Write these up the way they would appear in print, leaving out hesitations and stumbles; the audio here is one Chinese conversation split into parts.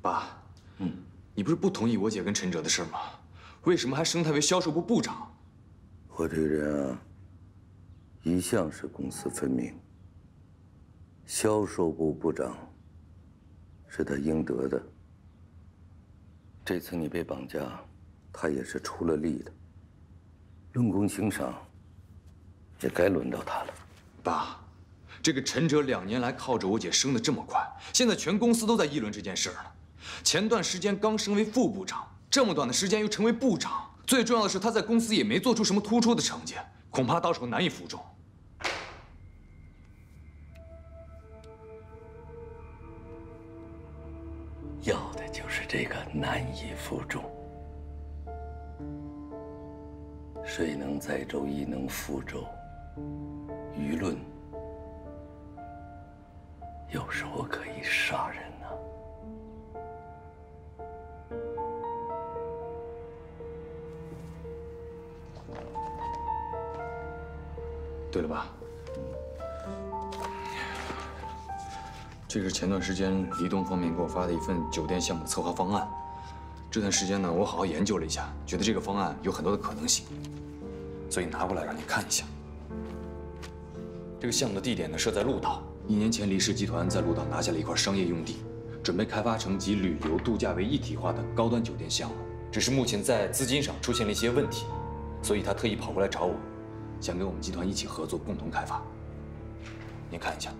爸，你不是不同意我姐跟陈哲的事吗？为什么还升他为销售部部长？我这个人啊，一向是公私分明。销售部部长是他应得的。这次你被绑架，他也是出了力的。论功行赏，也该轮到他了。爸，这个陈哲2年来靠着我姐升得这么快，现在全公司都在议论这件事了。前段时间刚升为副部长，这么短的时间又成为部长，最重要的是他在公司也没做出什么突出的成绩，恐怕到时候难以服众。要的就是这个难以服众。水能载舟，亦能覆舟。舆论有时候可以杀人啊。对了，爸，这是前段时间黎东方面给我发的一份酒店项目策划方案。这段时间呢，我好好研究了一下，觉得这个方案有很多的可能性，所以拿过来让你看一下。这个项目的地点呢设在鹿岛，1年前黎氏集团在鹿岛拿下了一块商业用地，准备开发成集旅游度假为一体化的高端酒店项目。只是目前在资金上出现了一些问题，所以他特意跑过来找我，想跟我们集团一起合作，共同开发。您看一下。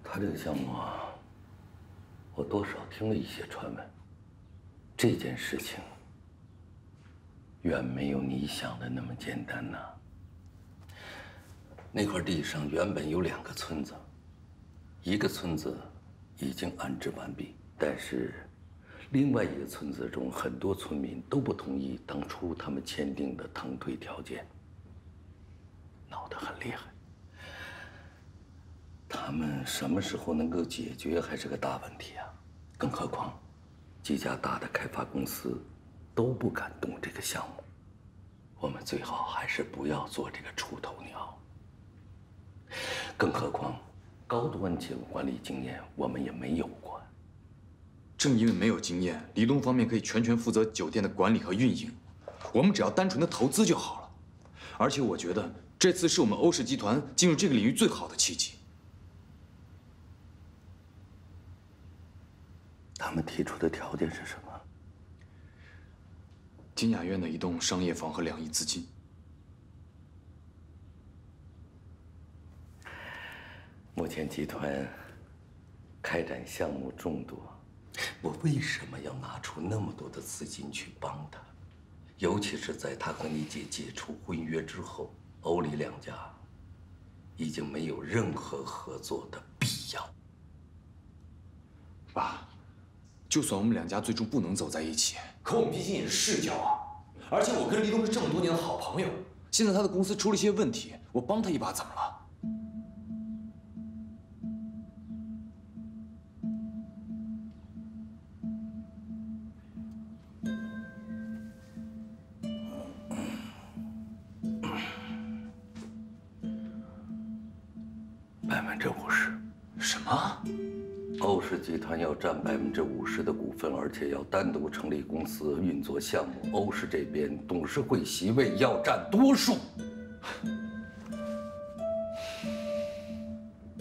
他这个项目啊，我多少听了一些传闻。这件事情远没有你想的那么简单呐。那块地上原本有2个村子，一个村子已经安置完毕，但是另外一个村子中很多村民都不同意当初他们签订的腾退条件，闹得很厉害。他们什么时候能够解决还是个大问题啊！更何况，几家大的开发公司都不敢动这个项目。我们最好还是不要做这个出头鸟。更何况，高端企业管理经验我们也没有过。正因为没有经验，黎东方面可以全权负责酒店的管理和运营，我们只要单纯的投资就好了。而且我觉得这次是我们欧氏集团进入这个领域最好的契机。他们提出的条件是什么？金雅苑的一栋商业房和2亿资金。目前集团开展项目众多，我为什么要拿出那么多的资金去帮他？尤其是在他和你姐解除婚约之后，欧黎2家已经没有任何合作的必要。爸。就算我们2家最终不能走在一起，可我们毕竟也是世交啊！而且我跟黎东是这么多年的好朋友，现在他的公司出了一些问题，我帮他一把怎么了？50%。什么？欧氏集团要占50%的股份，而且要单独成立公司运作项目。欧氏这边董事会席位要占多数。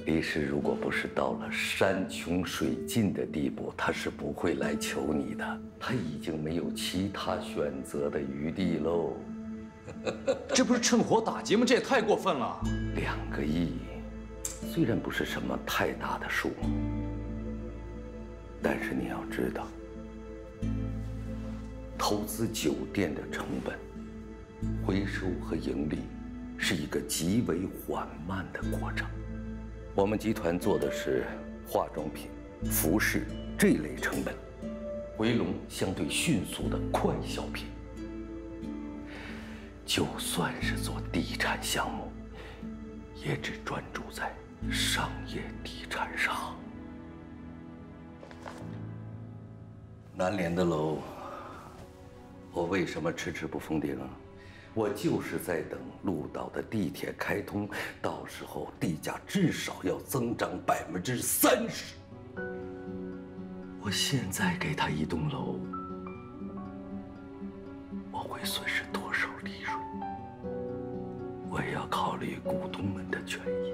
黎氏如果不是到了山穷水尽的地步，他是不会来求你的。他已经没有其他选择的余地喽。这不是趁火打劫吗？这也太过分了。2个亿，虽然不是什么太大的数目。但是你要知道，投资酒店的成本、回收和盈利是一个极为缓慢的过程。我们集团做的是化妆品、服饰这类成本回笼相对迅速的快消品。就算是做地产项目，也只专注在商业地产上。南联的楼，我为什么迟迟不封顶啊？我就是在等鹿岛的地铁开通，到时候地价至少要增长30%。我现在给他一栋楼，我会损失多少利润？我也要考虑股东们的权益。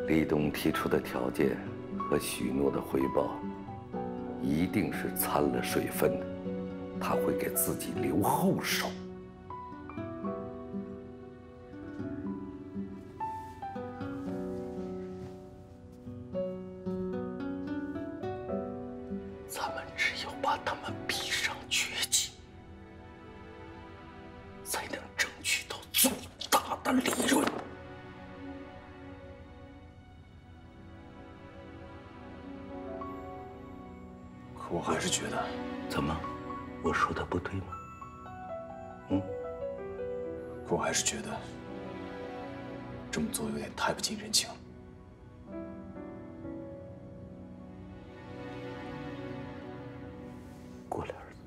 李董提出的条件和许诺的回报，一定是掺了水分的，他会给自己留后手。咱们只有把他们逼上绝境，才能争取到最大的利润。可我还是觉得，怎么，我说的不对吗？可我还是觉得这么做有点太不近人情了。过来，儿子。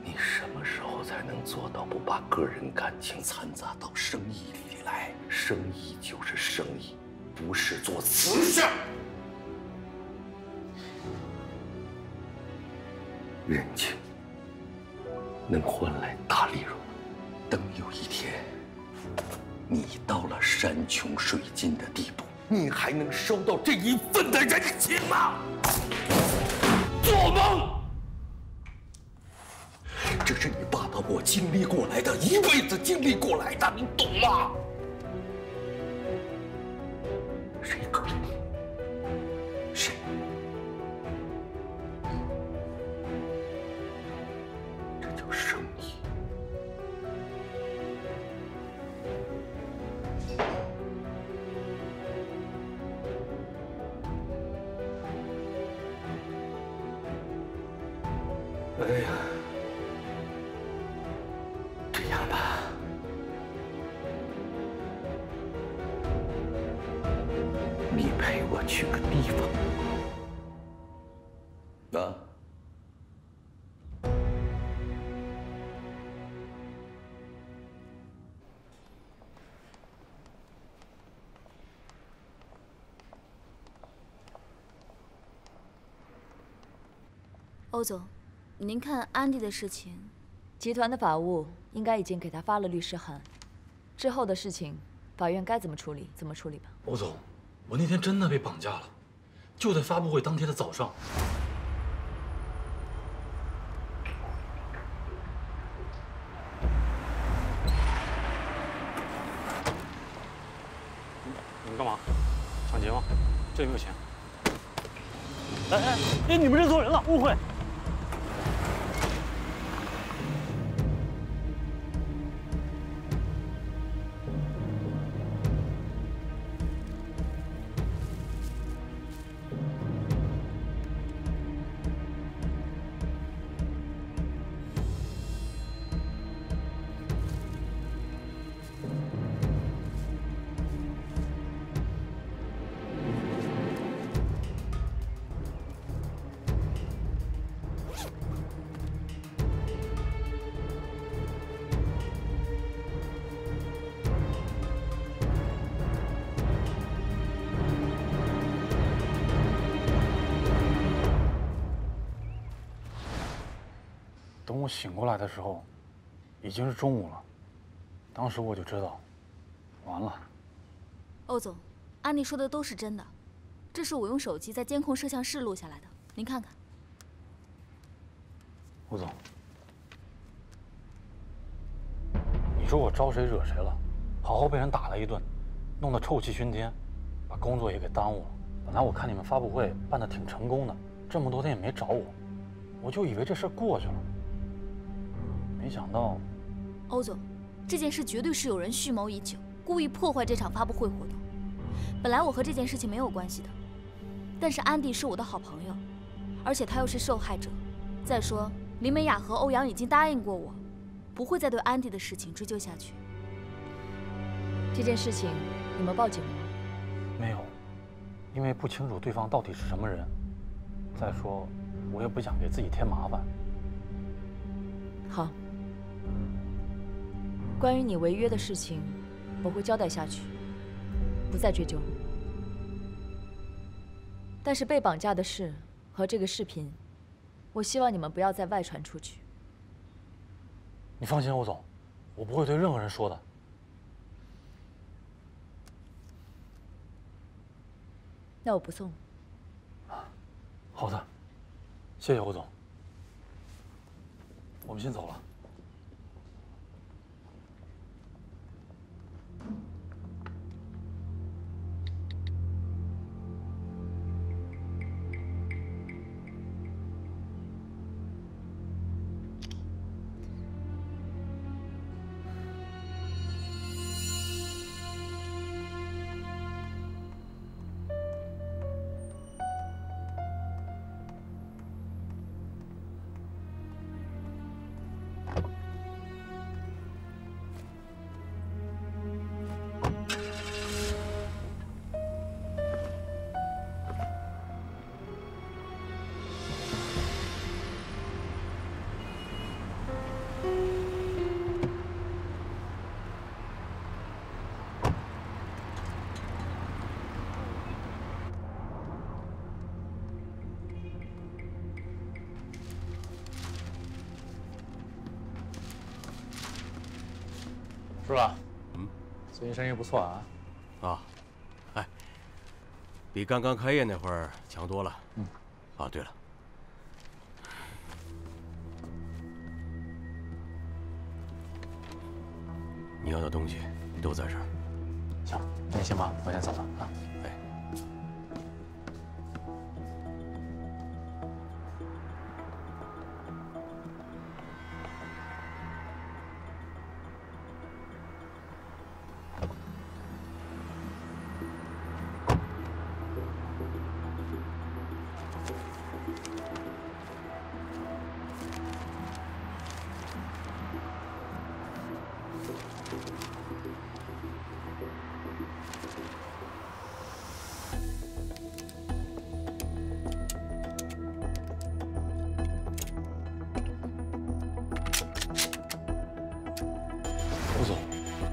你什么时候才能做到不把个人感情掺杂到生意里来？生意就是生意，不是做慈善。人情能换来大利润。等有一天，你到了山穷水尽的地步，你还能收到这一份的人情吗？做梦！这是你爸爸我经历过来的，一辈子经历过来的，你懂吗？谁可以？谁？这叫生意。哎呀，这样吧，你陪我去个地方。啊？欧总，您看安迪的事情，集团的法务应该已经给他发了律师函，之后的事情，法院该怎么处理怎么处理吧。欧总，我那天真的被绑架了，就在发布会当天的早上。你们干嘛？抢劫吗？这里没有钱。哎，你们认错人了，误会。等我醒过来的时候，已经是中午了。当时我就知道，完了。欧总，安迪说的都是真的，这是我用手机在监控摄像室录下来的，您看看。吴总，你说我招谁惹谁了？好好被人打了一顿，弄得臭气熏天，把工作也给耽误了。本来我看你们发布会办得挺成功的，这么多天也没找我，我就以为这事过去了。没想到，欧总，这件事绝对是有人蓄谋已久，故意破坏这场发布会活动。本来我和这件事情没有关系的，但是安迪是我的好朋友，而且他又是受害者。再说，林美雅和欧阳已经答应过我，不会再对安迪的事情追究下去。这件事情你们报警了吗？没有，因为不清楚对方到底是什么人。再说，我也不想给自己添麻烦。好，关于你违约的事情，我会交代下去，不再追究了。但是被绑架的事和这个视频，我希望你们不要再外传出去。你放心，欧总，我不会对任何人说的。那我不送了。好的，谢谢欧总。我们先走了。是吧？最近生意不错啊。啊，哎，比刚刚开业那会儿强多了。啊，对了，你要的东西都在这儿。行，那你先忙，我先走了啊。哎。欧总，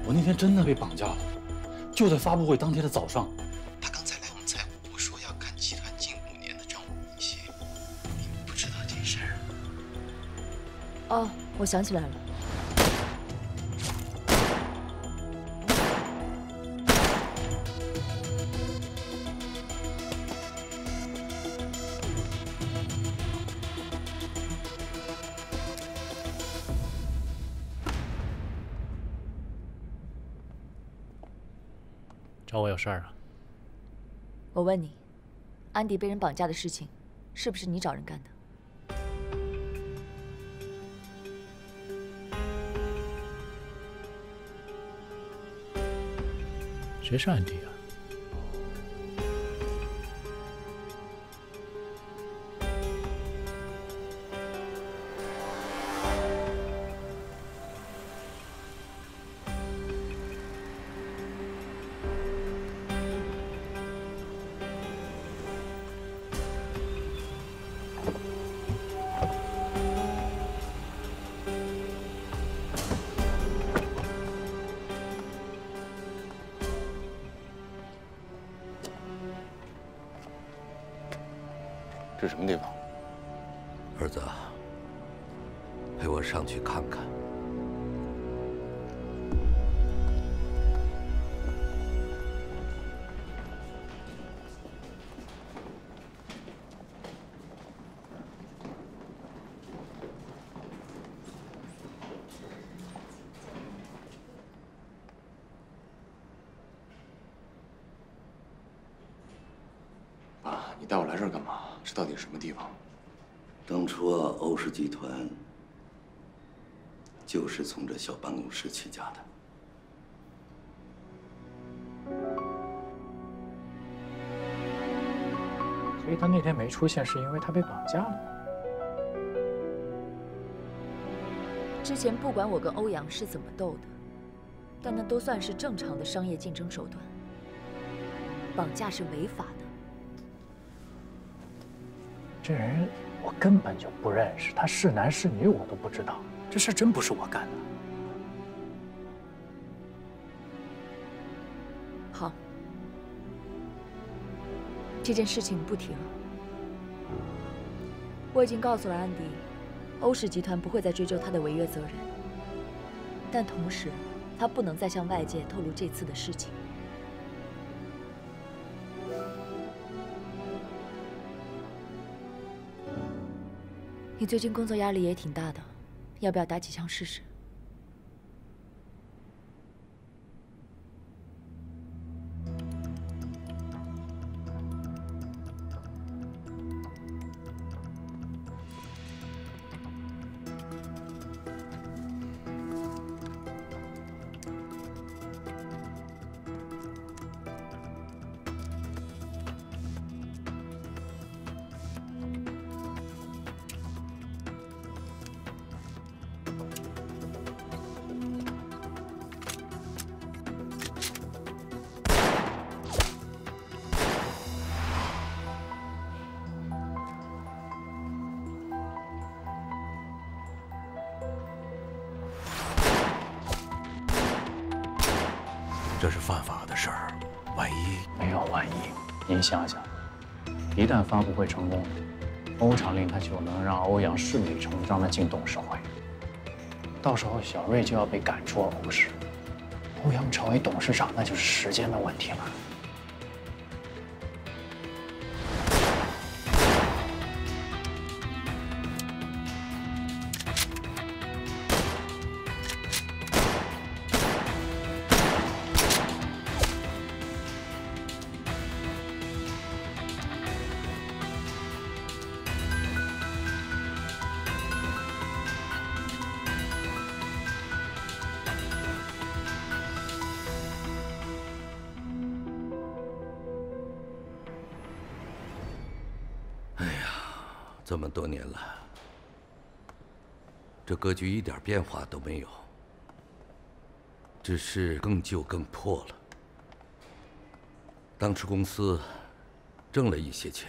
我那天真的被绑架了，就在发布会当天的早上。他刚才来我们财务部说要看集团近5年的账务明细，你不知道这事儿？哦，我想起来了。找我有事儿啊？我问你，安迪被人绑架的事情，是不是你找人干的？谁是安迪啊？这是什么地方？儿子，陪我上去看看。爸，你带我来这儿干嘛？这到底是什么地方？当初啊，欧氏集团就是从这小办公室起家的。所以他那天没出现，是因为他被绑架了。之前不管我跟欧阳是怎么斗的，但那都算是正常的商业竞争手段。绑架是违法的。这人我根本就不认识，他是男是女我都不知道，这事真不是我干的。好，这件事情不提了。我已经告诉了安迪，欧氏集团不会再追究他的违约责任，但同时，他不能再向外界透露这次的事情。你最近工作压力也挺大的，要不要打几枪试试？这是犯法的事儿，万一……没有万一，您想想，一旦发布会成功了，欧长令他就能让欧阳顺理成章地进董事会，到时候小瑞就要被赶出欧氏，欧阳成为董事长那就是时间的问题了。这么多年了，这格局一点变化都没有，只是更旧更破了。当初公司挣了一些钱，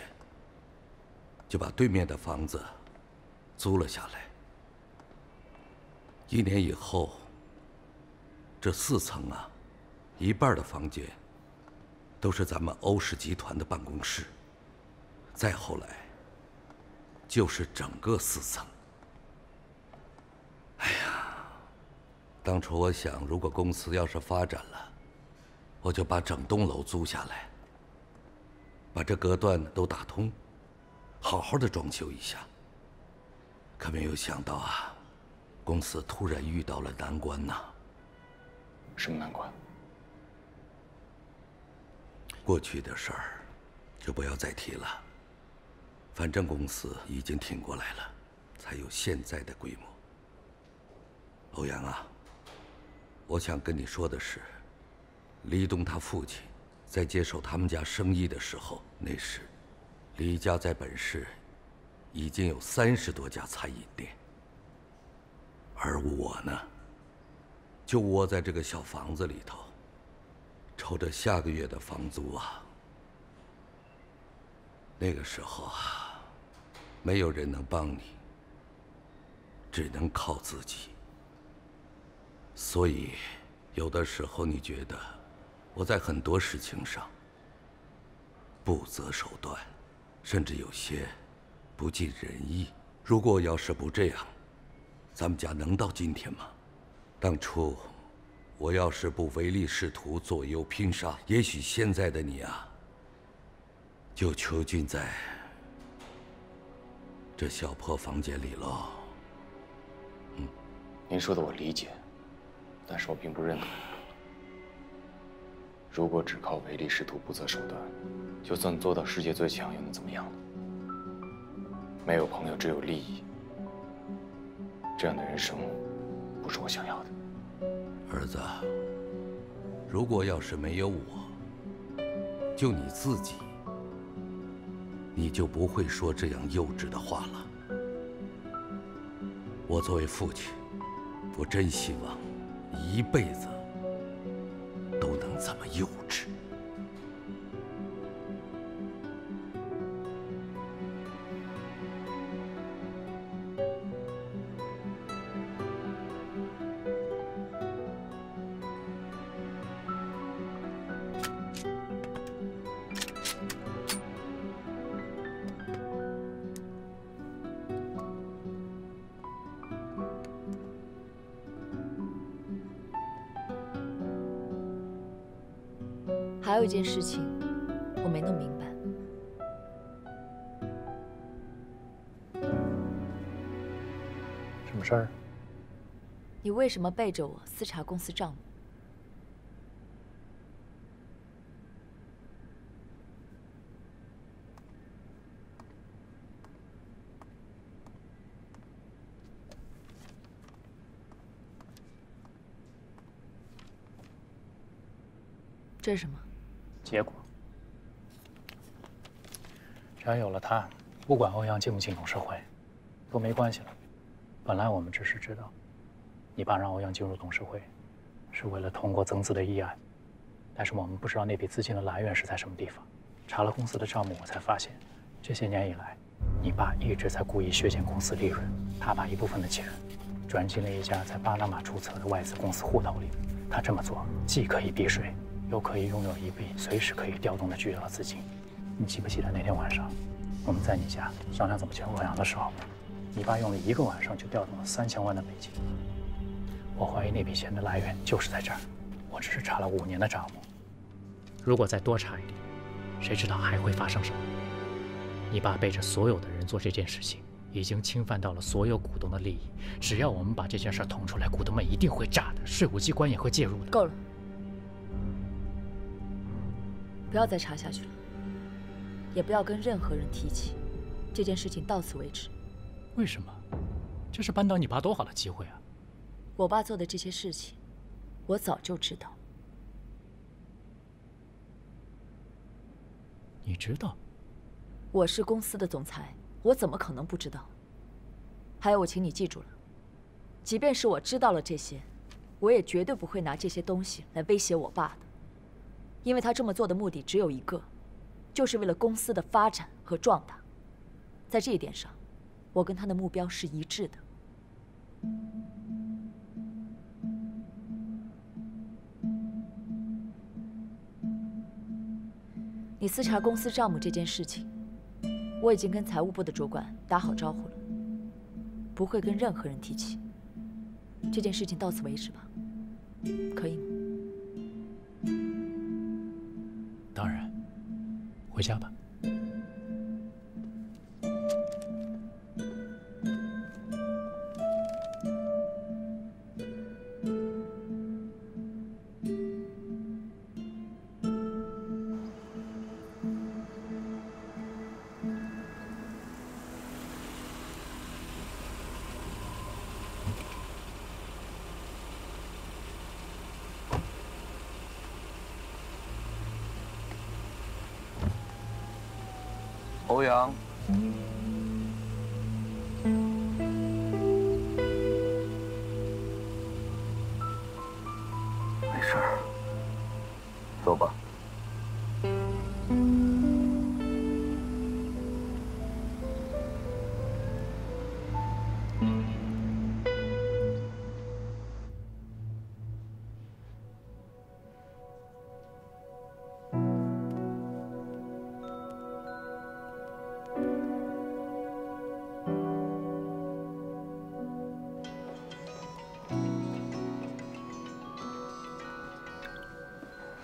就把对面的房子租了下来。1年以后，这4层啊，一半的房间都是咱们欧氏集团的办公室，再后来就是整个4层。哎呀，当初我想，如果公司要是发展了，我就把整栋楼租下来，把这隔断都打通，好好的装修一下。可没有想到啊，公司突然遇到了难关呐。什么难关？过去的事儿就不要再提了。反正公司已经挺过来了，才有现在的规模。欧阳啊，我想跟你说的是，李东他父亲在接手他们家生意的时候，那时李家在本市已经有30多家餐饮店，而我呢，就窝在这个小房子里头，抽着下个月的房租啊。那个时候啊，没有人能帮你，只能靠自己。所以，有的时候你觉得我在很多事情上不择手段，甚至有些不尽人意。如果要是不这样，咱们家能到今天吗？当初我要是不唯利是图、左右拼杀，也许现在的你啊，就囚禁在这小破房间里喽。您说的我理解，但是我并不认可。如果只靠唯利是图、不择手段，就算做到世界最强，又能怎么样呢？没有朋友，只有利益。这样的人生，不是我想要的。儿子，如果要是没有我，就你自己，你就不会说这样幼稚的话了。我作为父亲，我真希望你一辈子还有一件事情，我没弄明白。什么事儿？你为什么背着我私查公司账目？这是什么？结果。只要有了他，不管欧阳进不进董事会，都没关系了。本来我们只是知道，你爸让欧阳进入董事会，是为了通过增资的议案，但是我们不知道那笔资金的来源是在什么地方。查了公司的账目，我才发现，这些年以来，你爸一直在故意削减公司利润。他把一部分的钱转进了一家在巴拿马注册的外资公司户头里。他这么做，既可以避税，又可以拥有一笔随时可以调动的巨额资金。你记不记得那天晚上，我们在你家商量怎么救欧阳的时候，你爸用了1个晚上就调动了3000万的美金。我怀疑那笔钱的来源就是在这儿。我只是查了5年的账目，如果再多查一点，谁知道还会发生什么？你爸背着所有的人做这件事情，已经侵犯到了所有股东的利益。只要我们把这件事捅出来，股东们一定会炸的，税务机关也会介入的。够了，不要再查下去了，也不要跟任何人提起这件事情，到此为止。为什么？这是扳倒你爸多好的机会啊！我爸做的这些事情，我早就知道。你知道？我是公司的总裁，我怎么可能不知道？还有，我请你记住了，即便是我知道了这些，我也绝对不会拿这些东西来威胁我爸的，因为他这么做的目的只有一个，就是为了公司的发展和壮大。在这一点上，我跟他的目标是一致的。你私查公司账目这件事情，我已经跟财务部的主管打好招呼了，不会跟任何人提起。这件事情到此为止吧，可以吗？当然，回家吧。欧阳，没事儿，走吧。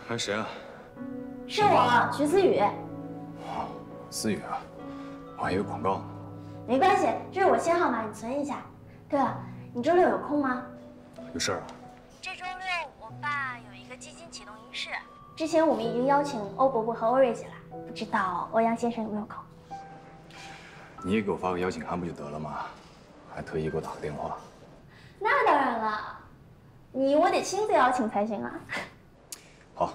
哎，谁啊？是我，徐思雨。哦，思雨啊，我还以为广告呢。没关系，这是我新号码，你存一下。对了，你周六有空吗？有事儿啊？这周六我爸有一个基金启动仪式，之前我们已经邀请欧伯伯和欧瑞姐了，不知道欧阳先生有没有空？你也给我发个邀请函不就得了吗？还特意给我打个电话。那当然了，我得亲自邀请才行啊。好，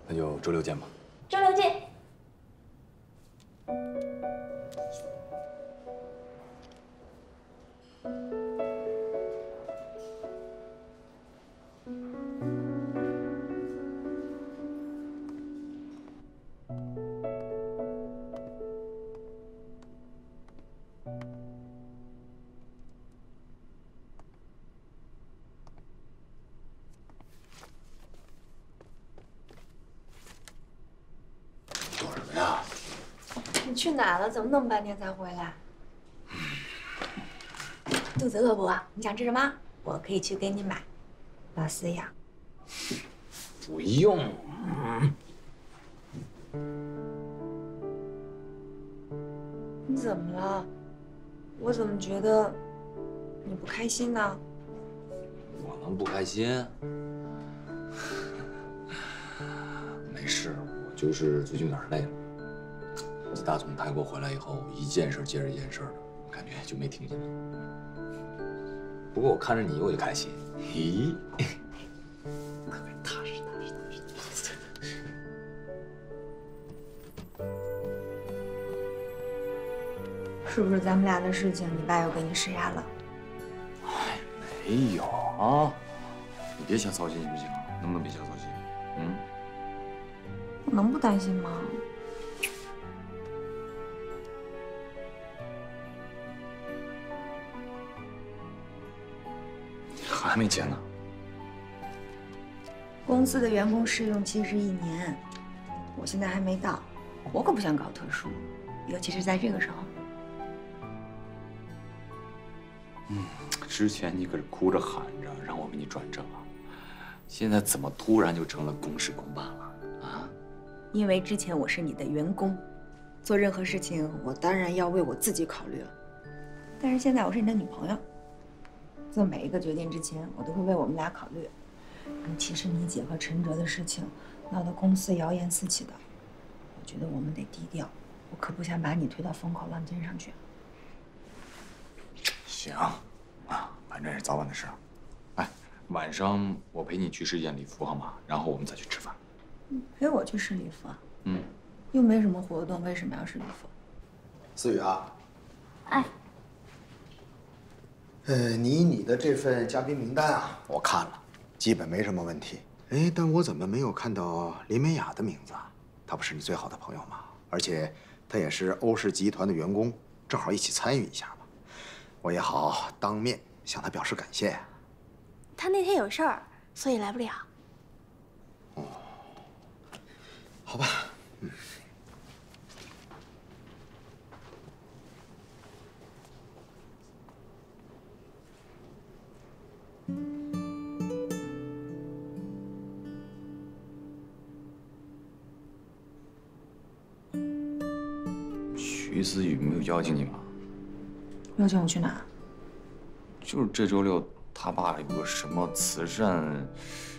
那就周六见吧。周六见。你去哪了？怎么那么半天才回来？肚子饿不？你想吃什么？我可以去给你买。老饲养。不用。你怎么了？我怎么觉得你不开心呢？我能不开心？没事，我就是最近有点累了。自打从泰国回来以后，一件事接着一件事的，感觉就没停下来。不过我看着你我就开心，咦，特别踏实。是不是咱们俩的事情，你爸又给你施压了？哎，没有啊，你别瞎操心行不行？能不能别瞎操心？嗯。我能不担心吗？还没结呢。公司的员工试用期是1年，我现在还没到，我可不想搞特殊，尤其是在这个时候。之前你可是哭着喊着让我给你转正啊，现在怎么突然就成了公事公办了啊？因为之前我是你的员工，做任何事情我当然要为我自己考虑了。但是现在我是你的女朋友，做每一个决定之前，我都会为我们俩考虑。尤其是你姐和陈哲的事情，闹得公司谣言四起的，我觉得我们得低调。我可不想把你推到风口浪尖上去。行，啊，反正是早晚的事儿。哎，晚上我陪你去试一件礼服好吗？然后我们再去吃饭。陪我去试礼服啊？嗯，又没什么活动，为什么要试礼服？思雨啊，哎，你的这份嘉宾名单啊，我看了，基本没什么问题。哎，但我怎么没有看到林美雅的名字啊？她不是你最好的朋友吗？而且她也是欧氏集团的员工，正好一起参与一下嘛。我也好当面向她表示感谢。他那天有事儿，所以来不了。哦，好吧，嗯。徐思雨没有邀请你吗？邀请我去哪？就是这周六他爸有个什么慈善、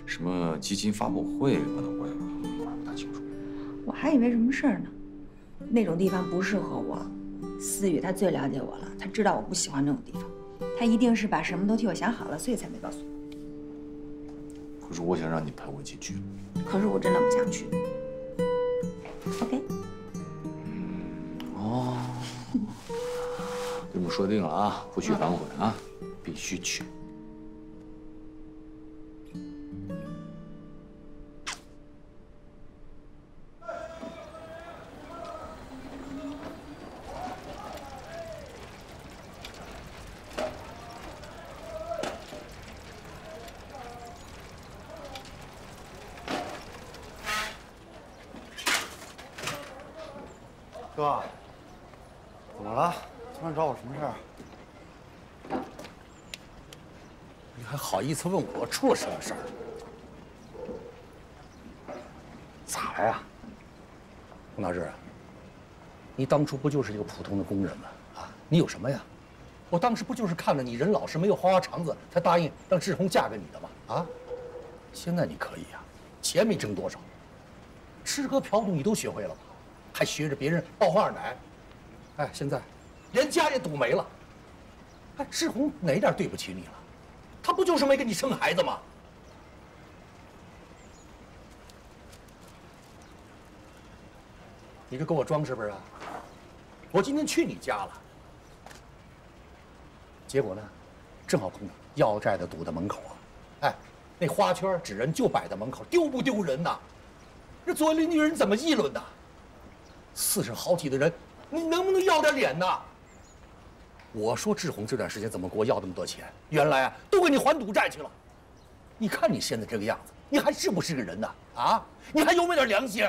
什么基金发布会什么的，我也不大清楚。我还以为什么事儿呢。那种地方不适合我。思雨她最了解我了，她知道我不喜欢那种地方，她一定是把什么都替我想好了，所以才没告诉我。可是我想让你陪我一起去。可是我真的不想去。OK。哦，这么说定了啊，不许反悔啊，必须去。哥，怎么了？突然找我什么事儿？你还好意思问我出了什么事儿？咋了呀？龚大志，你当初不就是一个普通的工人吗？啊，你有什么呀？我当时不就是看了你人老实，没有花花肠子，才答应让志红嫁给你的吗？啊，现在你可以呀，钱没挣多少，吃喝嫖赌你都学会了吧？还学着别人抱二奶，哎，现在连家也赌没了。哎，志红哪点对不起你了？他不就是没给你生孩子吗？你这跟我装是不是啊？我今天去你家了，结果呢，正好碰到要债的堵在门口啊。哎，那花圈纸人就摆在门口，丢不丢人呐？这左邻居人怎么议论呐？40好几的人，你能不能要点脸呐？我说志红这段时间怎么给我要那么多钱？原来啊，都给你还赌债去了。你看你现在这个样子，你还是不是个人呐？啊，你还有没有点良心？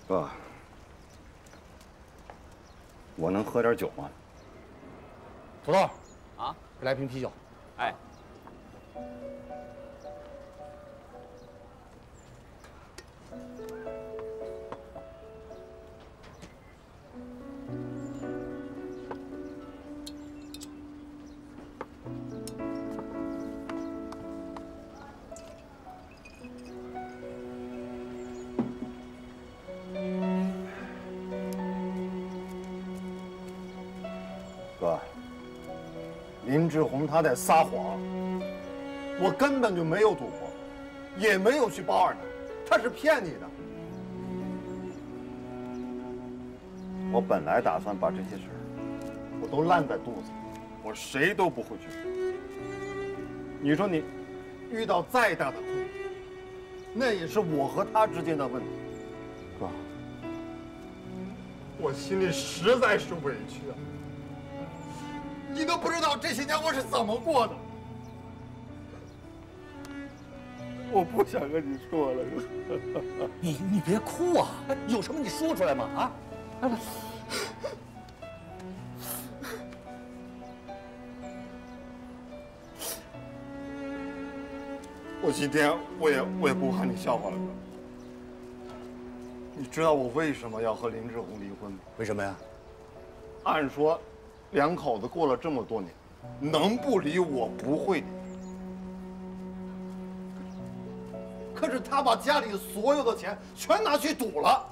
哥，我能喝点酒吗？土豆，啊，来瓶啤酒。哎，哥，林志宏他在撒谎，我根本就没有赌博，也没有去包二奶，他是骗你的。我本来打算把这些事儿我都烂在肚子里，我谁都不会去说。你说你遇到再大的痛苦，那也是我和他之间的问题。哥，我心里实在是委屈啊！你都不知道这些年我是怎么过的。我不想跟你说了。你别哭啊！有什么你说出来嘛啊！我今天我也不怕你笑话了，哥。你知道我为什么要和林志宏离婚吗？为什么呀？按说，两口子过了这么多年，能不离我不会离。可是他把家里所有的钱全拿去赌了，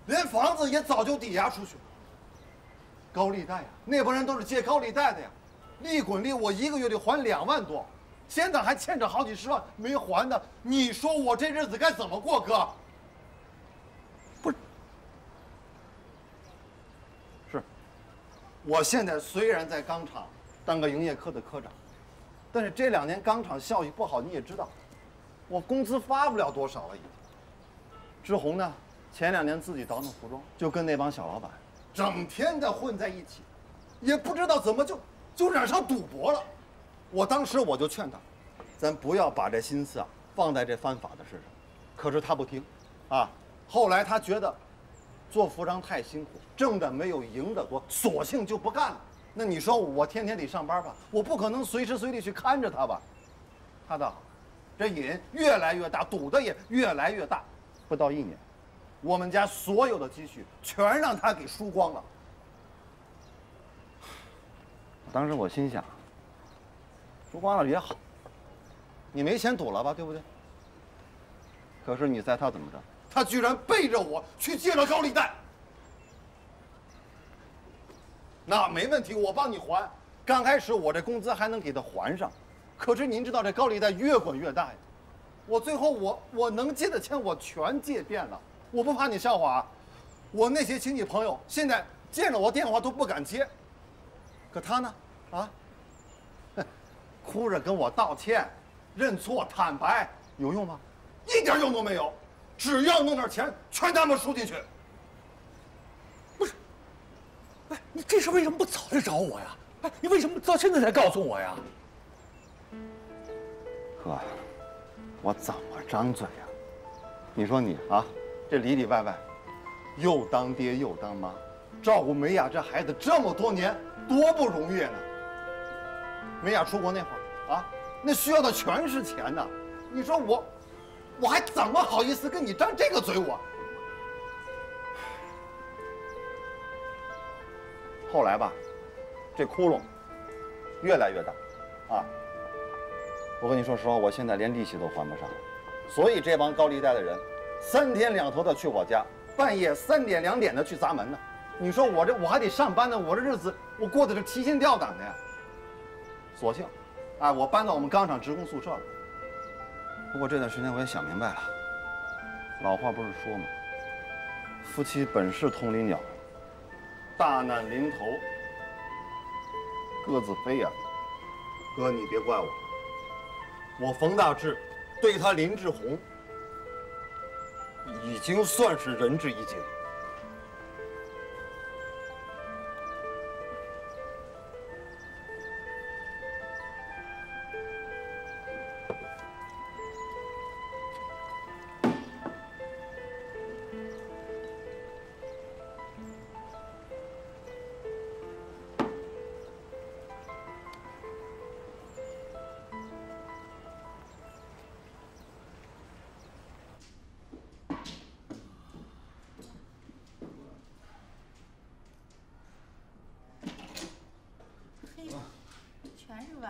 连房子也早就抵押出去了。高利贷呀，那帮人都是借高利贷的呀，利滚利，我一个月得还2万多，现在还欠着好几十万没还的。你说我这日子该怎么过，哥？不是，是，我现在虽然在钢厂当个营业科的科长，但是这2年钢厂效益不好，你也知道。我工资发不了多少了，已经。志宏呢，前2年自己倒腾服装，就跟那帮小老板整天的混在一起，也不知道怎么就染上赌博了。我当时我就劝他，咱不要把这心思啊放在这犯法的事上。可是他不听，啊，后来他觉得做服装太辛苦，挣的没有赢的多，索性就不干了。那你说我天天得上班吧，我不可能随时随地去看着他吧。他倒好。这瘾越来越大，赌的也越来越大。不到1年，我们家所有的积蓄全让他给输光了。当时我心想，输光了也好，你没钱赌了吧，对不对？可是你猜他怎么着？他居然背着我去借了高利贷。那没问题，我帮你还。刚开始我这工资还能给他还上。可是您知道这高利贷越滚越大呀，我最后我能借的钱我全借遍了，我不怕你笑话啊，我那些亲戚朋友现在见了我电话都不敢接，可他呢，啊，哭着跟我道歉、认错、坦白，有用吗？一点用都没有，只要弄点钱，全他妈输进去。不是，哎，你这事为什么不早点找我呀？哎，你为什么到现在才告诉我呀？哥，我怎么张嘴呀？你说你啊，这里里外外，又当爹又当妈，照顾美雅这孩子这么多年，多不容易呢。美雅出国那会儿啊，那需要的全是钱呢。你说我还怎么好意思跟你张这个嘴我？后来吧，这窟窿越来越大，啊。我跟你说实话，我现在连利息都还不上，所以这帮高利贷的人，3天2头的去我家，半夜3点2点的去砸门呢。你说我还得上班呢，我这日子我过得是提心吊胆的呀。索性，哎，我搬到我们钢厂职工宿舍了。不过这段时间我也想明白了，老话不是说吗？夫妻本是同林鸟，大难临头各自飞呀。哥，你别怪我。我冯大志对他林志宏已经算是仁至义尽。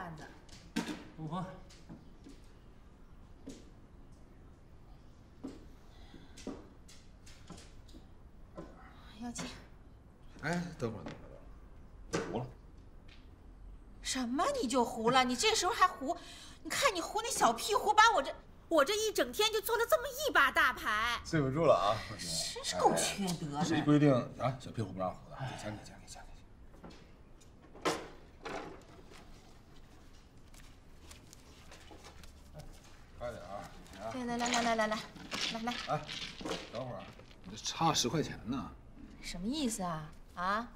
案子。不慌。姚姐，哎，等会儿，糊了。什么你就糊了？你这时候还糊？你看你糊那小屁糊，把我这一整天就做了这么一把大牌，对不住了啊！真是够缺德的。谁规定啊？小屁股不让糊的？给钱，给钱，给钱，给钱。快点啊！来，哎，等会儿，你这差10块钱呢。什么意思啊？啊？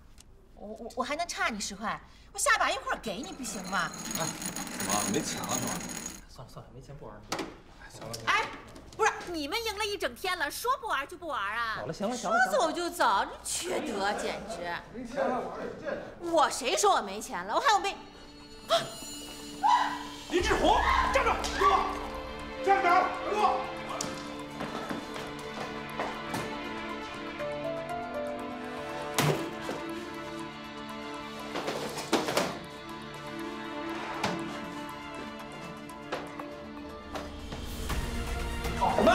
我还能差你10块？我下把一会儿给你不行吗？哎，怎么没钱了是吧？算了，没钱不玩了。行了。哎，不是你们赢了一整天了，说不玩就不玩啊？好了，行了，说走就走，这缺德简直！没钱了玩有劲。我谁说我没钱了？我还有没？林志宏，站住！给我站着！给我！跑什么？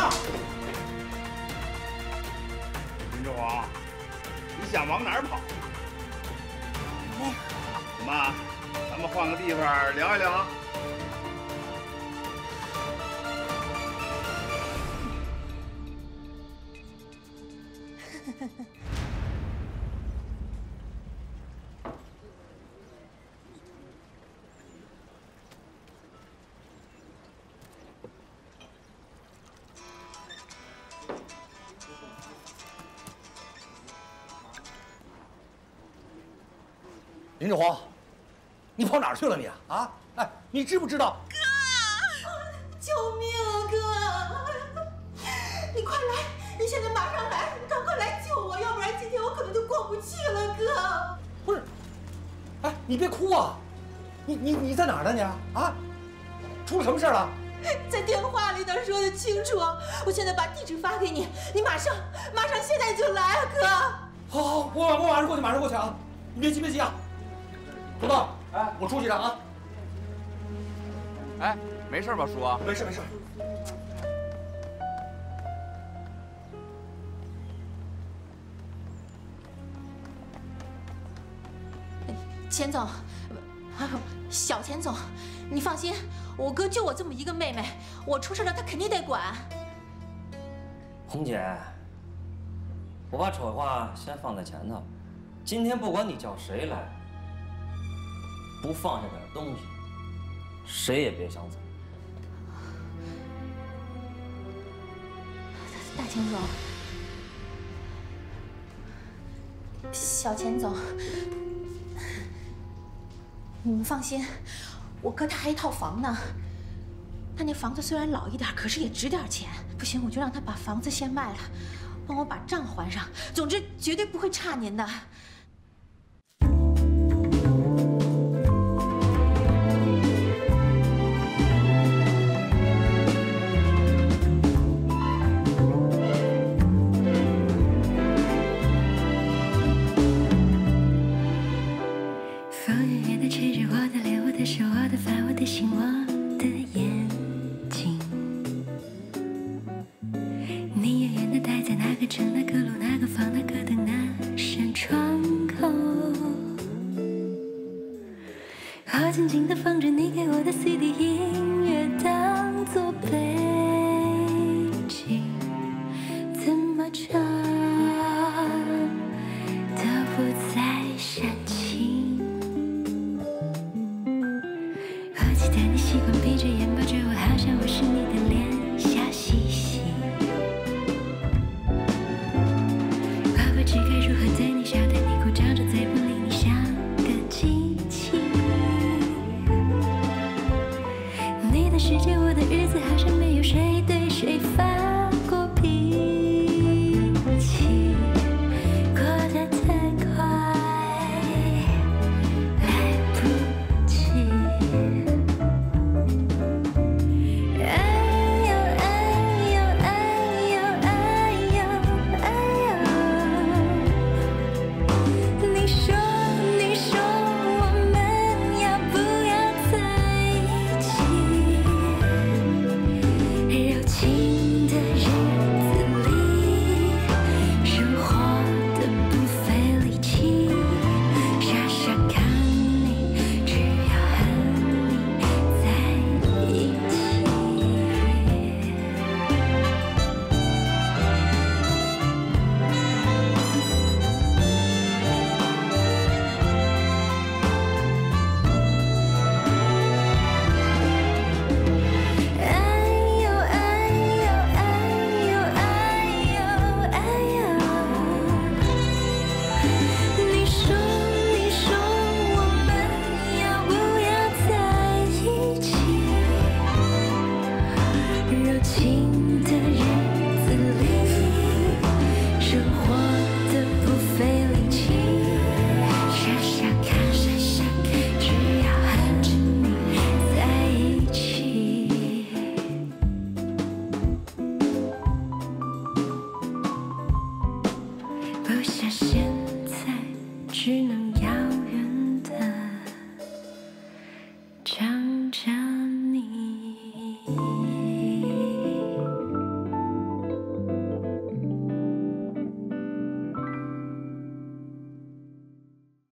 林志宏，你想往哪儿跑？怎么？咱们换个地方聊一聊。林志宏，你跑哪儿去了你啊？啊！哎，你知不知道？哥，救命啊哥！你快来，你现在马上来，你赶快来救我，要不然今天我可能就过不去了，哥。不是，哎，你别哭啊！你在哪儿呢你？啊？出了什么事了？在电话里哪说的清楚？我现在把地址发给你，你马上现在就来啊，哥！好，我马上过去，马上过去啊！你别急啊！土豆，哎，我出去一趟啊！哎，没事吧，叔？没事。钱总，小钱总，你放心，我哥就我这么一个妹妹，我出事了他肯定得管。红姐，我把丑话先放在前头，今天不管你叫谁来。不放下点东西，谁也别想走。大钱总，小钱总，你们放心，我哥他还一套房呢。他那房子虽然老一点，可是也值点钱。不行，我就让他把房子先卖了，帮我把账还上。总之，绝对不会差您的。是我的发，我的心，我的眼睛。你远远地待在哪个城、哪个路、哪个房、哪个灯、哪扇窗口。我静静地放着你给我的 CD 音乐，当作背景，怎么唱都不再煽情。我记得你习惯闭着眼抱着我，好像我是你的脸。